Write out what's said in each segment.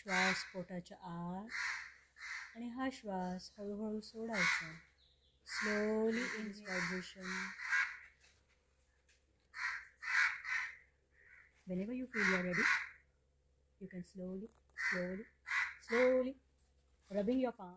श्वास पोटाच्या आत आणि हा श्वास हळूहळू सोडायचा. Slowly in vibration. Whenever you feel you are ready, you can slowly rubbing your palm.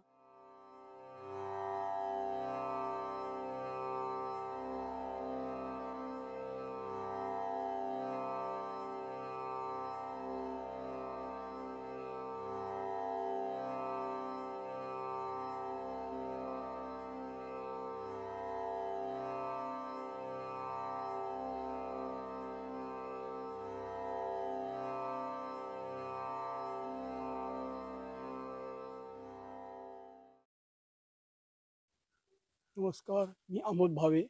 नमस्कार, मी अमोद भावे,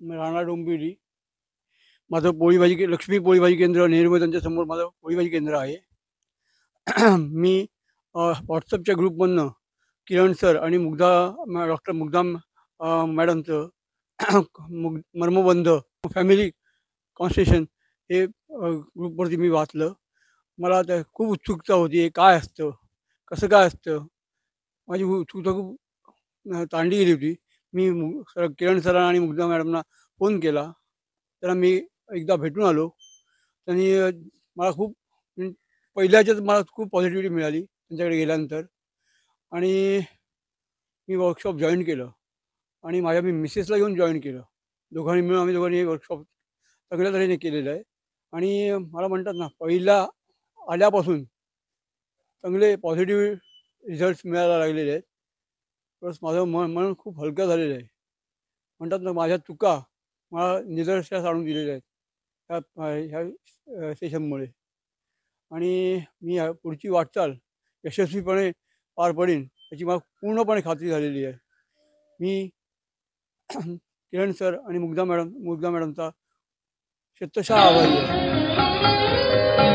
राणा डोंबिवली. माझं पोळी भाजी लक्ष्मी पोळी भाजी केंद्र नेहरू त्यांच्यासमोर माझं पोळी भाजी केंद्र आहे. मी व्हॉट्सअपच्या ग्रुपमधनं किरण सर आणि डॉक्टर मुग्धा मॅडमचं मर्मबंध फॅमिली कॉन्स्टिट्यूशन हे ग्रुपवरती मी वाचलं. मला त्या खूप उत्सुकता होती, हे काय असतं, कसं काय असतं. माझी उत्सुकता खूप तांडी गेली होती. मी किरण सरांना आणि मुग्धा मॅडमना फोन केला. त्यांना मी एकदा भेटून आलो. त्यांनी मला खूप पहिल्याच्याच मला खूप पॉझिटिव्हिटी मिळाली त्यांच्याकडे गेल्यानंतर. आणि मी वर्कशॉप जॉईन केलं आणि मी मिसेसला घेऊन जॉईन केलं. आम्ही दोघांनी हे वर्कशॉप चांगल्या तऱ्हेने केलेलं आहे. आणि मला म्हणतात ना, पहिला आल्यापासून चांगले पॉझिटिव्ह रिझल्ट्स मिळायला लागलेले आहेत. प्लस माझं मन खूप हलकं झालेलं आहे. म्हणतात ना, माझ्या चुका मला निदर्शनास आणून दिलेल्या आहेत ह्या सेशनमुळे. आणि मी पुढची वाटचाल यशस्वीपणे पार पडेन याची मला पूर्णपणे खात्री झालेली आहे. मी किरण सर आणि मुग्धा मॅडमचा शतशः आभारी आहे.